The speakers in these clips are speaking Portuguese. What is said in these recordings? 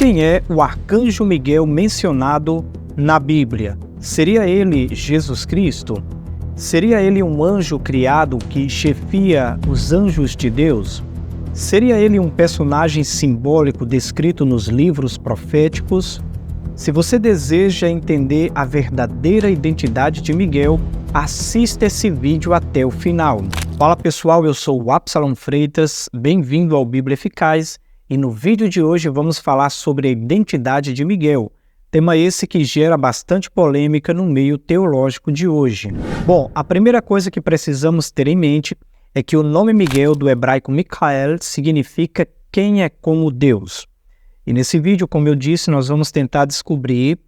Quem é o arcanjo Miguel mencionado na Bíblia? Seria ele Jesus Cristo? Seria ele um anjo criado que chefia os anjos de Deus? Seria ele um personagem simbólico descrito nos livros proféticos? Se você deseja entender a verdadeira identidade de Miguel, assista esse vídeo até o final. Fala pessoal, eu sou o Absalom Freitas, bem-vindo ao Bíblia Eficaz, e no vídeo de hoje vamos falar sobre a identidade de Miguel, tema esse que gera bastante polêmica no meio teológico de hoje. Bom, a primeira coisa que precisamos ter em mente é que o nome Miguel do hebraico Micael significa quem é como Deus. E nesse vídeo, como eu disse, nós vamos tentar descobrir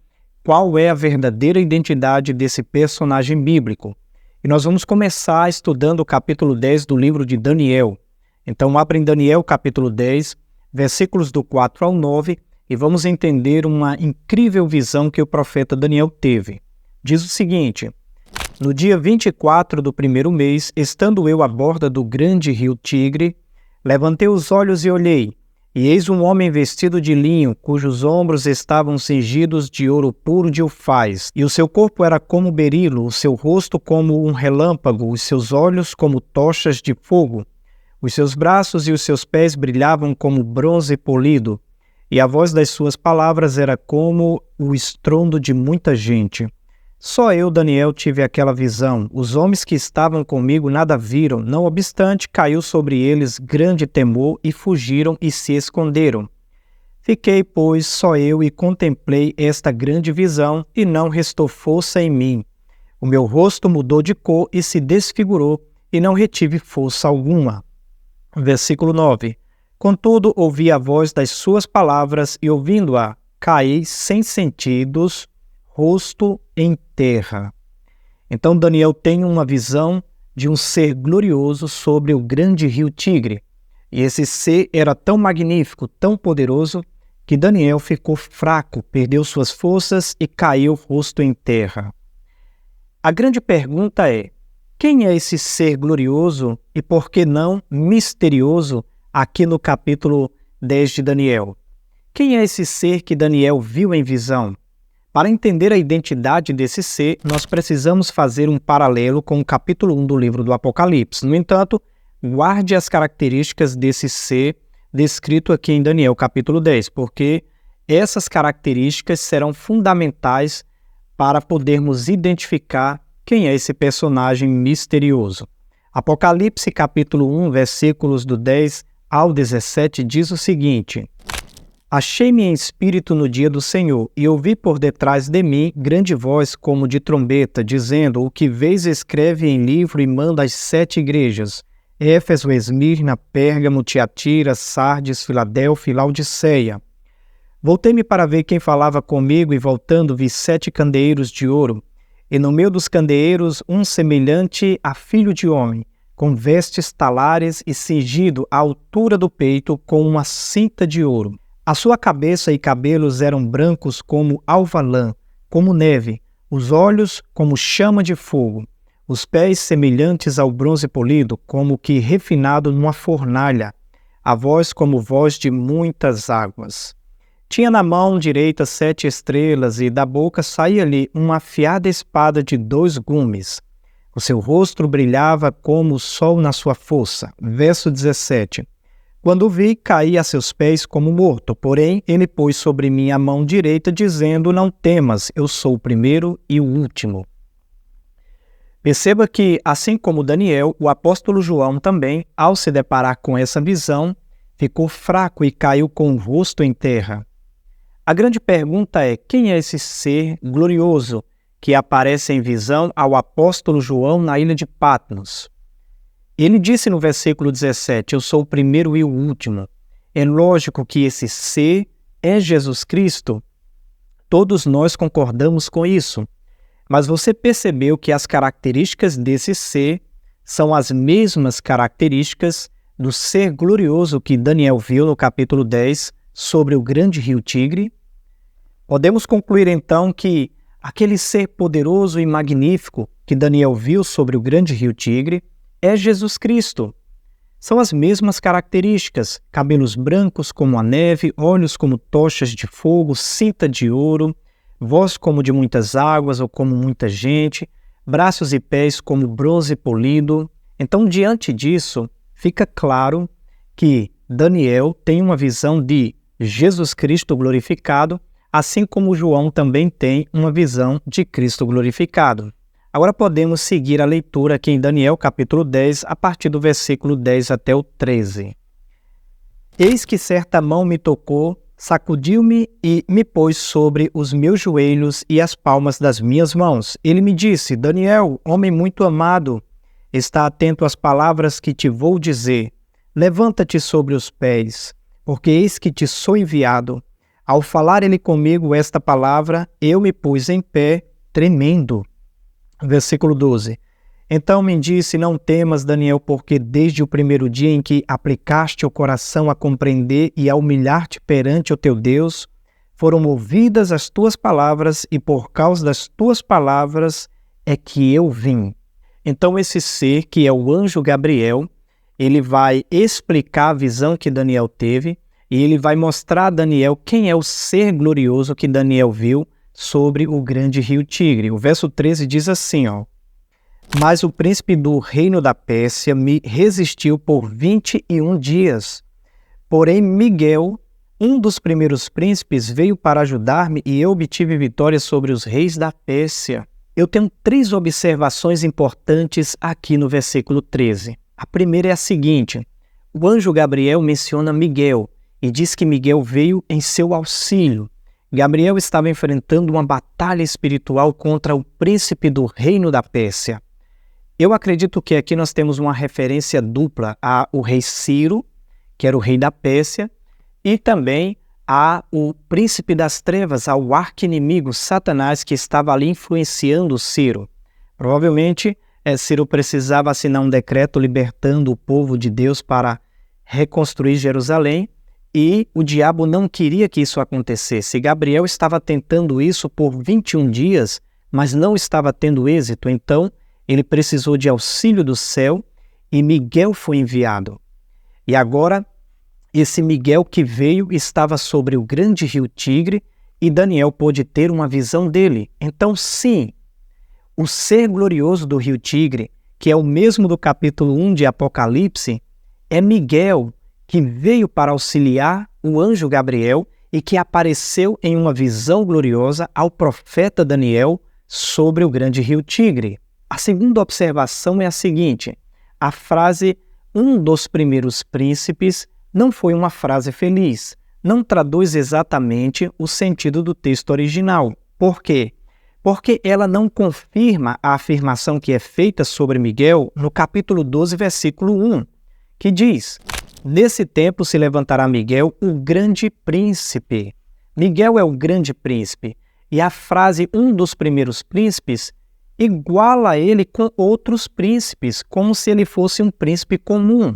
qual é a verdadeira identidade desse personagem bíblico. E nós vamos começar estudando o capítulo 10 do livro de Daniel. Então, abra em Daniel, capítulo 10, versículos do 4 ao 9, e vamos entender uma incrível visão que o profeta Daniel teve. Diz o seguinte: no dia 24 do primeiro mês, estando eu à borda do grande rio Tigre, levantei os olhos e olhei, e eis um homem vestido de linho, cujos ombros estavam cingidos de ouro puro de Ufaz, e o seu corpo era como berilo, o seu rosto como um relâmpago, os seus olhos como tochas de fogo. Os seus braços e os seus pés brilhavam como bronze polido, e a voz das suas palavras era como o estrondo de muita gente. Só eu, Daniel, tive aquela visão. Os homens que estavam comigo nada viram, não obstante, caiu sobre eles grande temor e fugiram e se esconderam. Fiquei, pois, só eu e contemplei esta grande visão, e não restou força em mim. O meu rosto mudou de cor e se desfigurou, e não retive força alguma. Versículo 9. Contudo, ouvi a voz das suas palavras, e ouvindo-a, caí sem sentidos, rosto em terra. Então Daniel tem uma visão de um ser glorioso sobre o grande rio Tigre. E esse ser era tão magnífico, tão poderoso, que Daniel ficou fraco, perdeu suas forças e caiu rosto em terra. A grande pergunta é: quem é esse ser glorioso e, por que não, misterioso aqui no capítulo 10 de Daniel? Quem é esse ser que Daniel viu em visão? Para entender a identidade desse ser, nós precisamos fazer um paralelo com o capítulo 1 do livro do Apocalipse. No entanto, guarde as características desse ser descrito aqui em Daniel, capítulo 10, porque essas características serão fundamentais para podermos identificar quem é esse personagem misterioso. Apocalipse, capítulo 1, versículos do 10 ao 17, diz o seguinte: achei-me em espírito no dia do Senhor, e ouvi por detrás de mim grande voz como de trombeta, dizendo: o que vês escreve em livro e manda às 7 igrejas, Éfeso, Esmirna, Pérgamo, Tiatira, Sardes, Filadélfia e Laodiceia. Voltei-me para ver quem falava comigo, e voltando vi 7 candeeiros de ouro, e no meio dos candeeiros um semelhante a filho de homem, com vestes talares e cingido à altura do peito com uma cinta de ouro. A sua cabeça e cabelos eram brancos como alva-lã, como neve, os olhos como chama de fogo, os pés semelhantes ao bronze polido, como que refinado numa fornalha, a voz como voz de muitas águas. Tinha na mão direita 7 estrelas, e da boca saía-lhe uma afiada espada de 2 gumes. O seu rosto brilhava como o sol na sua força. Verso 17. Quando o vi, caí a seus pés como morto, porém ele pôs sobre mim a mão direita, dizendo: não temas, eu sou o primeiro e o último. Perceba que, assim como Daniel, o apóstolo João também, ao se deparar com essa visão, ficou fraco e caiu com o rosto em terra. A grande pergunta é: quem é esse ser glorioso que aparece em visão ao apóstolo João na ilha de Patmos? Ele disse no versículo 17: eu sou o primeiro e o último. É lógico que esse ser é Jesus Cristo. Todos nós concordamos com isso. Mas você percebeu que as características desse ser são as mesmas características do ser glorioso que Daniel viu no capítulo 10 sobre o grande rio Tigre? Podemos concluir então que aquele ser poderoso e magnífico que Daniel viu sobre o grande rio Tigre é Jesus Cristo. São as mesmas características: cabelos brancos como a neve, olhos como tochas de fogo, cinta de ouro, voz como de muitas águas ou como muita gente, braços e pés como bronze polido. Então, diante disso, fica claro que Daniel tem uma visão de Jesus Cristo glorificado, assim como João também tem uma visão de Cristo glorificado. Agora podemos seguir a leitura aqui em Daniel, capítulo 10, a partir do versículo 10 até o 13. Eis que certa mão me tocou, sacudiu-me e me pôs sobre os meus joelhos e as palmas das minhas mãos. Ele me disse: Daniel, homem muito amado, está atento às palavras que te vou dizer. Levanta-te sobre os pés, porque eis que te sou enviado. Ao falar ele comigo esta palavra, eu me pus em pé, tremendo. Versículo 12. Então me disse: não temas, Daniel, porque desde o primeiro dia em que aplicaste o coração a compreender e a humilhar-te perante o teu Deus, foram ouvidas as tuas palavras, e por causa das tuas palavras é que eu vim. Então esse ser, que é o anjo Gabriel, ele vai explicar a visão que Daniel teve, e ele vai mostrar a Daniel quem é o ser glorioso que Daniel viu sobre o grande rio Tigre. O verso 13 diz assim, mas o príncipe do reino da Pérsia me resistiu por 21 dias. Porém, Miguel, um dos primeiros príncipes, veio para ajudar-me e eu obtive vitória sobre os reis da Pérsia. Eu tenho 3 observações importantes aqui no versículo 13. A primeira é a seguinte: o anjo Gabriel menciona Miguel e diz que Miguel veio em seu auxílio. Gabriel estava enfrentando uma batalha espiritual contra o príncipe do reino da Pérsia. Eu acredito que aqui nós temos uma referência dupla ao rei Ciro, que era o rei da Pérsia, e também ao príncipe das trevas, ao arqui-inimigo Satanás, que estava ali influenciando Ciro. Provavelmente, Ciro precisava assinar um decreto libertando o povo de Deus para reconstruir Jerusalém, e o diabo não queria que isso acontecesse. Gabriel estava tentando isso por 21 dias, mas não estava tendo êxito, então ele precisou de auxílio do céu e Miguel foi enviado. E agora, esse Miguel que veio estava sobre o grande rio Tigre e Daniel pôde ter uma visão dele. Então, sim, o ser glorioso do rio Tigre, que é o mesmo do capítulo 1 de Apocalipse, é Miguel, que veio para auxiliar o anjo Gabriel e que apareceu em uma visão gloriosa ao profeta Daniel sobre o grande rio Tigre. A segunda observação é a seguinte: a frase "um dos primeiros príncipes" não foi uma frase feliz, não traduz exatamente o sentido do texto original. Por quê? Porque ela não confirma a afirmação que é feita sobre Miguel no capítulo 12, versículo 1, que diz: nesse tempo se levantará Miguel, o grande príncipe. Miguel é o grande príncipe, e a frase "um dos primeiros príncipes" iguala ele com outros príncipes, como se ele fosse um príncipe comum.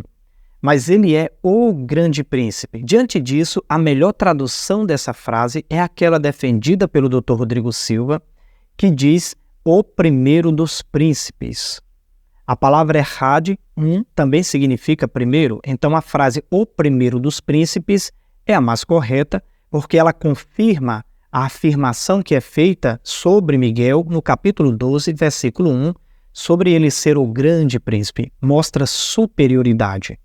Mas ele é o grande príncipe. Diante disso, a melhor tradução dessa frase é aquela defendida pelo Dr. Rodrigo Silva, que diz "o primeiro dos príncipes". A palavra errad, também significa primeiro, então a frase "o primeiro dos príncipes" é a mais correta, porque ela confirma a afirmação que é feita sobre Miguel no capítulo 12, versículo 1, sobre ele ser o grande príncipe, mostra superioridade.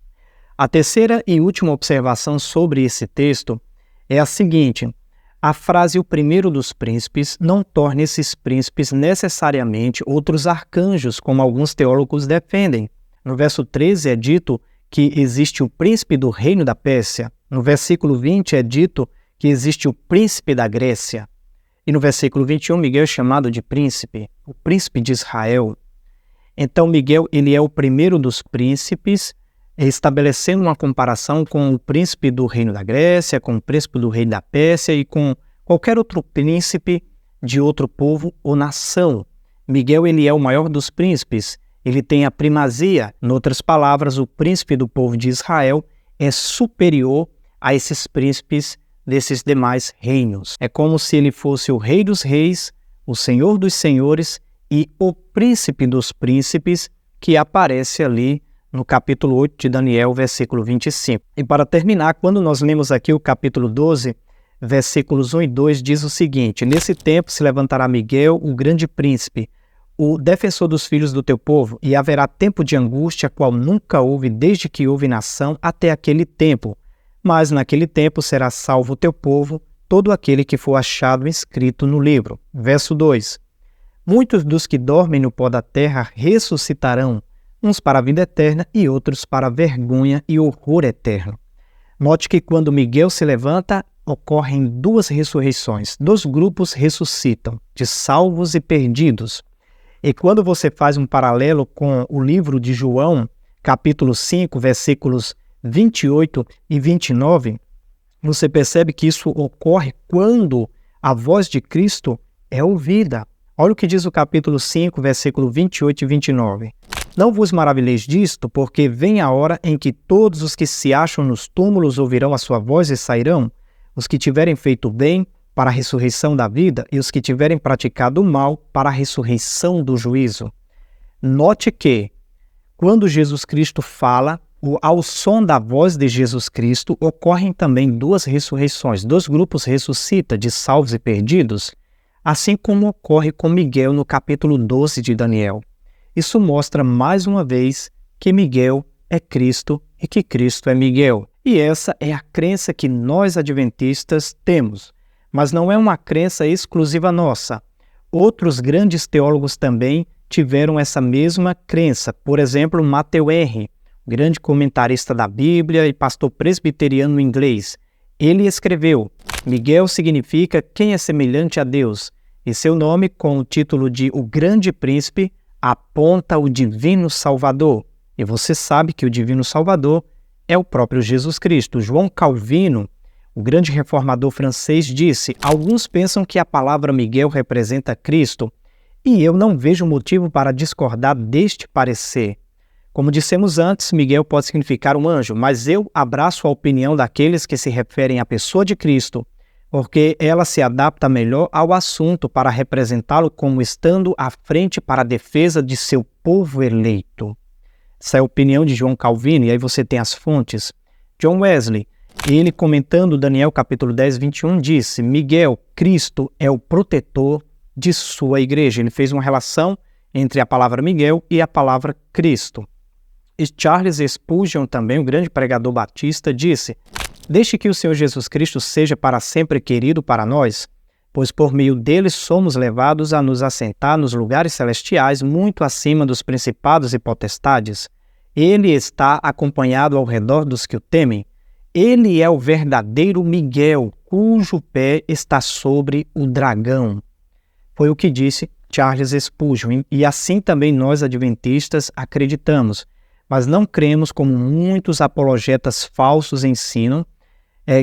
A terceira e última observação sobre esse texto é a seguinte: a frase "o primeiro dos príncipes" não torna esses príncipes necessariamente outros arcanjos, como alguns teólogos defendem. No verso 13 é dito que existe o príncipe do reino da Pérsia. No versículo 20 é dito que existe o príncipe da Grécia. E no versículo 21, Miguel é chamado de príncipe, o príncipe de Israel. Então Miguel, ele é o primeiro dos príncipes, estabelecendo uma comparação com o príncipe do reino da Grécia, com o príncipe do reino da Pérsia e com qualquer outro príncipe de outro povo ou nação. Miguel, ele é o maior dos príncipes, ele tem a primazia. Em outras palavras, o príncipe do povo de Israel é superior a esses príncipes desses demais reinos. É como se ele fosse o rei dos reis, o senhor dos senhores e o príncipe dos príncipes que aparece ali no capítulo 8 de Daniel, versículo 25. E para terminar, quando nós lemos aqui o capítulo 12, versículos 1 e 2, diz o seguinte: Nesse tempo se levantará Miguel, o grande príncipe, o defensor dos filhos do teu povo, e haverá tempo de angústia, qual nunca houve desde que houve nação até aquele tempo. Mas naquele tempo será salvo o teu povo, todo aquele que for achado inscrito no livro. Verso 2. Muitos dos que dormem no pó da terra ressuscitarão, uns para a vida eterna e outros para a vergonha e horror eterno. Note que quando Miguel se levanta, ocorrem duas ressurreições. Dois grupos ressuscitam, de salvos e perdidos. E quando você faz um paralelo com o livro de João, capítulo 5, versículos 28 e 29, você percebe que isso ocorre quando a voz de Cristo é ouvida. Olha o que diz o capítulo 5, versículo 28 e 29. Não vos maravilheis disto, porque vem a hora em que todos os que se acham nos túmulos ouvirão a sua voz e sairão, os que tiverem feito bem para a ressurreição da vida e os que tiverem praticado o mal para a ressurreição do juízo. Note que, quando Jesus Cristo fala, ao som da voz de Jesus Cristo, ocorrem também duas ressurreições. Dois grupos ressuscitam, de salvos e perdidos, assim como ocorre com Miguel no capítulo 12 de Daniel. Isso mostra mais uma vez que Miguel é Cristo e que Cristo é Miguel. E essa é a crença que nós adventistas temos. Mas não é uma crença exclusiva nossa. Outros grandes teólogos também tiveram essa mesma crença. Por exemplo, Matthew Henry, grande comentarista da Bíblia e pastor presbiteriano inglês. Ele escreveu: Miguel significa quem é semelhante a Deus, e seu nome, com o título de O Grande Príncipe, aponta o Divino Salvador. E você sabe que o Divino Salvador é o próprio Jesus Cristo. João Calvino, o grande reformador francês, disse: alguns pensam que a palavra Miguel representa Cristo, e eu não vejo motivo para discordar deste parecer. Como dissemos antes, Miguel pode significar um anjo, mas eu abraço a opinião daqueles que se referem à pessoa de Cristo, porque ela se adapta melhor ao assunto para representá-lo como estando à frente para a defesa de seu povo eleito. Essa é a opinião de João Calvino, e aí você tem as fontes. John Wesley, ele comentando Daniel capítulo 10, 21, disse: Miguel, Cristo é o protetor de sua igreja. Ele fez uma relação entre a palavra Miguel e a palavra Cristo. E Charles Spurgeon, também um grande pregador batista, disse: deixe que o Senhor Jesus Cristo seja para sempre querido para nós, pois por meio dele somos levados a nos assentar nos lugares celestiais muito acima dos principados e potestades. Ele está acompanhado ao redor dos que o temem. Ele é o verdadeiro Miguel, cujo pé está sobre o dragão. Foi o que disse Charles Spurgeon, e assim também nós adventistas acreditamos, mas não cremos como muitos apologetas falsos ensinam,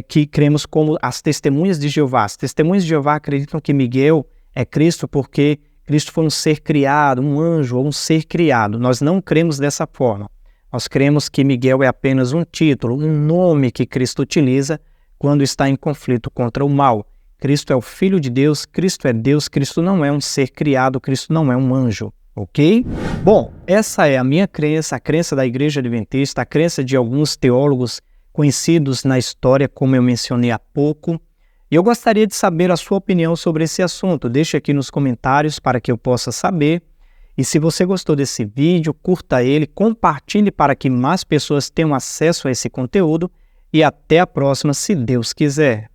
que cremos como as testemunhas de Jeová. As testemunhas de Jeová acreditam que Miguel é Cristo porque Cristo foi um ser criado, um anjo ou um ser criado. Nós não cremos dessa forma. Nós cremos que Miguel é apenas um título, um nome que Cristo utiliza quando está em conflito contra o mal. Cristo é o Filho de Deus, Cristo é Deus, Cristo não é um ser criado, Cristo não é um anjo, ok? Bom, essa é a minha crença, a crença da Igreja Adventista, a crença de alguns teólogos conhecidos na história, como eu mencionei há pouco. E eu gostaria de saber a sua opinião sobre esse assunto. Deixe aqui nos comentários para que eu possa saber. E se você gostou desse vídeo, curta ele, compartilhe para que mais pessoas tenham acesso a esse conteúdo. E até a próxima, se Deus quiser.